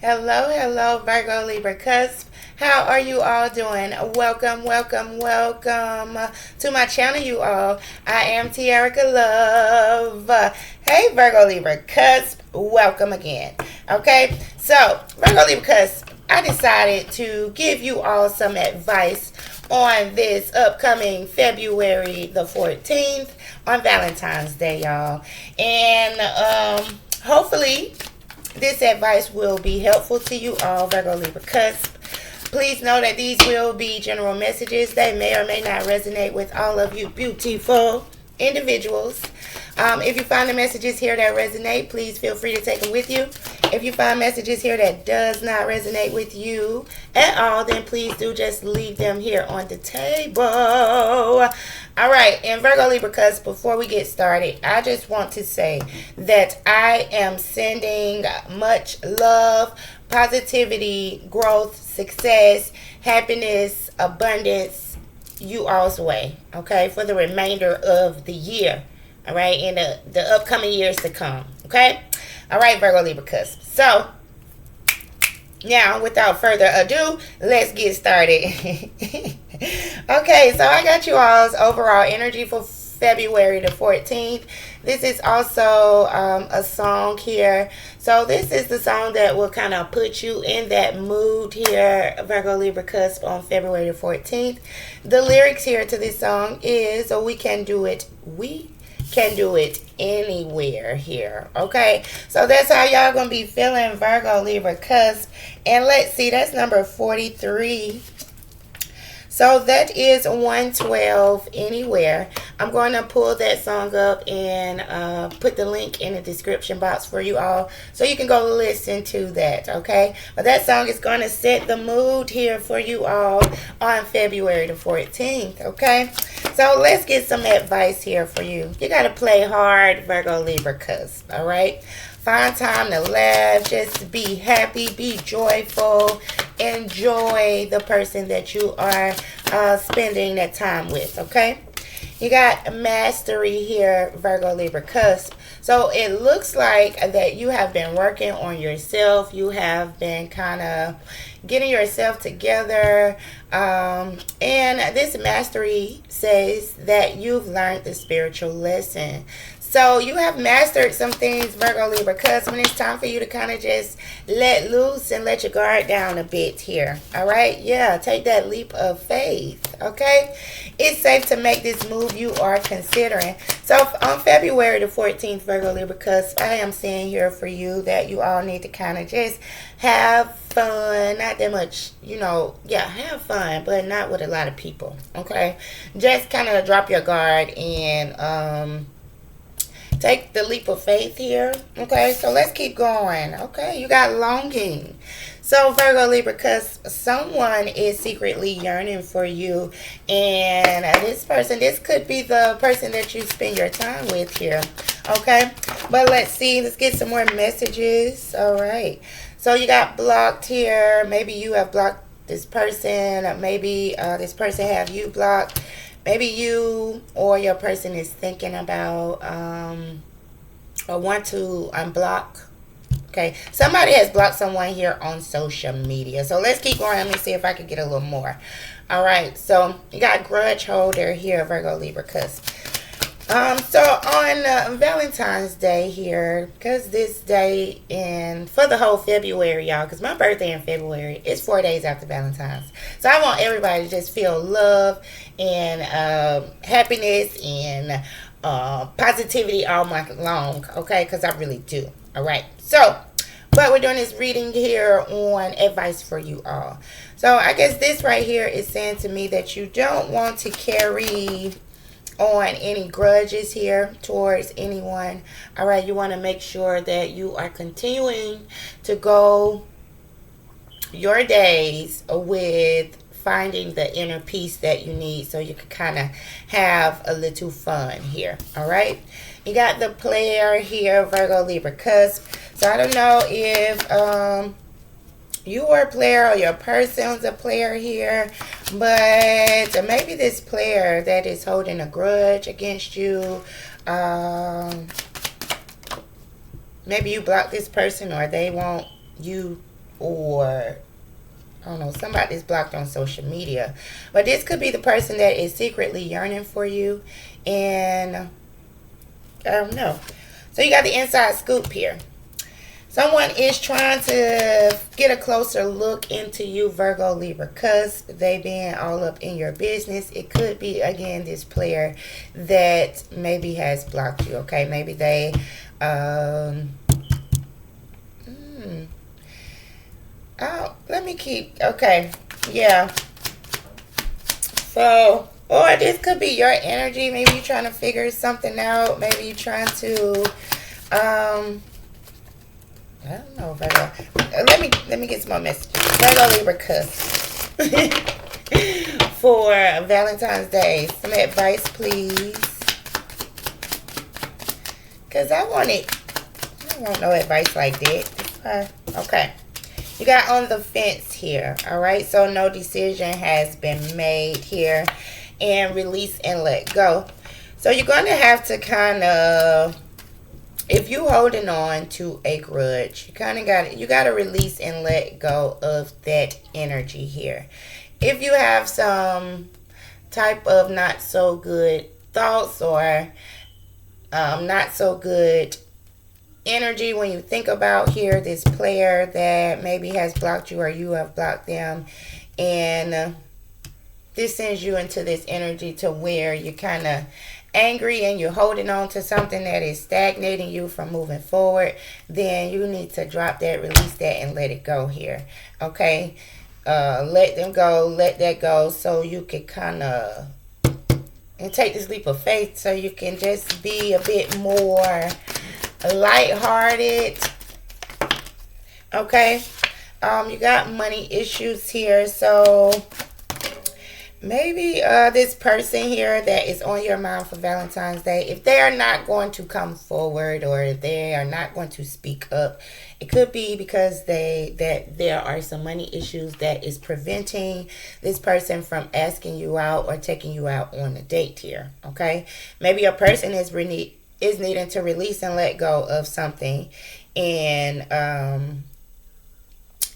Hello, hello, Virgo, Libra Cusp. How are you all doing? Welcome, welcome, welcome to my channel, you all. I am TErickaLove. Hey, Virgo, Libra Cusp. Welcome again. Okay, so Virgo, Libra Cusp, I decided to give you all some advice on this upcoming February the 14th on Valentine's Day, y'all. And hopefully this advice will be helpful to you all, Virgo, Libra, Cusp. Please know that these will be general messages. They may or may not resonate with all of you beautiful individuals. If you find the messages here that resonate, please feel free to take them with you. If you find messages here that does not resonate with you at all, then please do just leave them here on the table. All right, and Virgo, Libra, Cusp, before we get started, I just want to say that I am sending much love, positivity, growth, success, happiness, abundance you all's way, okay, for the remainder of the year, all right, and the upcoming years to come, okay? All right, Virgo, Libra, Cusp. So, now, without further ado, let's get started. Okay, so I got you all's overall energy for February the 14th. This is also a song here. So this is the song that will kind of put you in that mood here, Virgo, Libra, Cusp, on February the 14th. The lyrics here to this song is, we can do it anywhere here, okay? So that's how y'all gonna be feeling, Virgo, Libra, Cusp. And let's see, that's number 43. So that is 112 anywhere. I'm going to pull that song up and put the link in the description box for you all so you can go listen to that, okay? But that song is going to set the mood here for you all on February the 14th, okay? So let's get some advice here for you. You got to play hard, Virgo, Libra, Cusp, all right? Find time to laugh, just be happy, be joyful, enjoy the person that you are spending that time with, okay? You got mastery here, Virgo, Libra, Cusp. So it looks like that you have been working on yourself. You have been kind of getting yourself together. And this mastery says that you've learned the spiritual lesson. So you have mastered some things, Virgo, Libra, Cusp, when it's time for you to kind of just let loose and let your guard down a bit here. All right? Yeah, take that leap of faith. Okay? It's safe to make this move you are considering. So on February the 14th, Virgo, Libra, Cusp, I am saying here for you that you all need to kind of just have fun. Not that much, have fun, but not with a lot of people. Okay? Just kind of drop your guard and take the leap of faith here. Okay, so let's keep going. Okay, you got longing. So Virgo, Libra, Cusp, someone is secretly yearning for you. And this could be the person that you spend your time with here. Okay, but let's see. Let's get some more messages. All right. So you got blocked here. Maybe you have blocked this person. Maybe this person have you blocked. Maybe you or your person is thinking about or want to unblock. Okay, somebody has blocked someone here on social media. So let's keep going. Let me see if I can get a little more. All right, so you got grudge holder here, Virgo, Libra, Cusp. So on Valentine's Day here, because this day for the whole February, y'all, because my birthday in February is 4 days after Valentine's. So I want everybody to just feel love and happiness and positivity all month long, okay? Because I really do. All right. So what we're doing is reading here on advice for you all. So I guess this right here is saying to me that you don't want to carry on any grudges here towards anyone. All right, you want to make sure that you are continuing to go your days with finding the inner peace that you need so you can kind of have a little fun here. All right, you got the player here, Virgo, Libra, Cusp. So I don't know if you are a player or your person's a player here, but maybe this player that is holding a grudge against you, maybe you block this person or they want you or I don't know, somebody is blocked on social media. But this could be the person that is secretly yearning for you. And I don't know. So you got the inside scoop here. Someone is trying to get a closer look into you, Virgo, Libra Cusp. They being all up in your business. It could be, again, this player that maybe has blocked you, okay? Maybe they, oh, let me keep, okay, yeah. So, or this could be your energy. Maybe you're trying to figure something out. Maybe you're trying to, I don't know, Virgo. Let me get some more messages. Virgo, Libra, Cusp. For Valentine's Day. Some advice, please. Because I don't want no advice like that. Okay. You got on the fence here. Alright, so no decision has been made here. And release and let go. So you're going to have to kind of, if you holding on to a grudge, you kind of got to release and let go of that energy here. If you have some type of not so good thoughts or not so good energy when you think about here this player that maybe has blocked you or you have blocked them, and this sends you into this energy to where you're kind of angry and you're holding on to something that is stagnating you from moving forward, then you need to drop that, release that, and let it go here. Okay? Let them go, let that go, so you can kind of and take this leap of faith so you can just be a bit more lighthearted. Okay? You got money issues here, so maybe this person here that is on your mind for Valentine's Day, if they are not going to come forward or if they are not going to speak up, it could be because there are some money issues that is preventing this person from asking you out or taking you out on a date here. Okay, maybe a person is needing to release and let go of something, and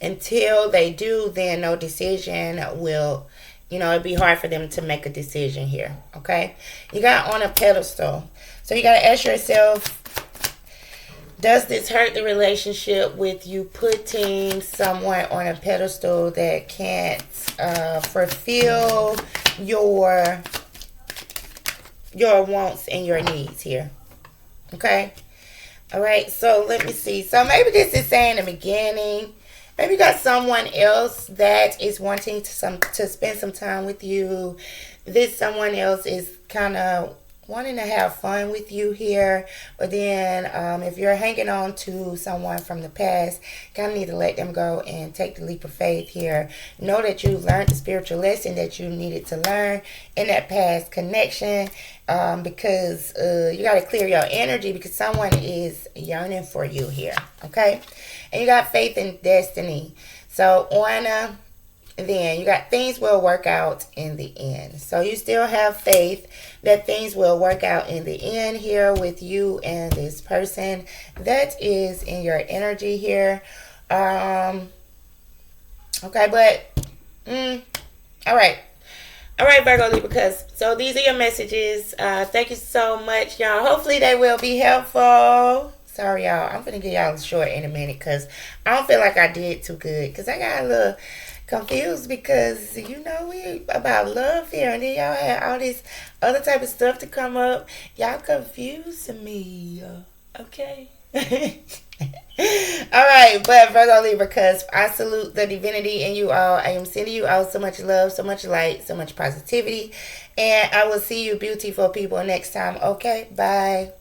until they do, then no decision will, it'd be hard for them to make a decision here. Okay, you got on a pedestal, so you got to ask yourself, does this hurt the relationship with you putting someone on a pedestal that can't fulfill your wants and your needs here? Okay, all right, so let me see. So maybe this is saying in the beginning, maybe you got someone else that is wanting to spend some time with you. This someone else is kind of wanting to have fun with you here. But then if you're hanging on to someone from the past, kind of need to let them go and take the leap of faith here. Know that you learned the spiritual lesson that you needed to learn in that past connection, because you got to clear your energy because someone is yearning for you here. Okay, and you got faith in destiny. So on then you got things will work out in the end. So you still have faith that things will work out in the end here with you and this person that is in your energy here. Okay, but all right, Virgo, Libra, because so these are your messages. Thank you so much, y'all. Hopefully they will be helpful. Sorry, y'all, I'm gonna give y'all a short in a minute because I don't feel like I did too good because I got a little confused because we about love here, and then y'all had all this other type of stuff to come up. Y'all confusing me. Okay. All right, but Virgo, Libra, Cusp, I salute the divinity in you all. I am sending you all so much love, so much light, so much positivity, and I will see you beautiful people next time. Okay, bye.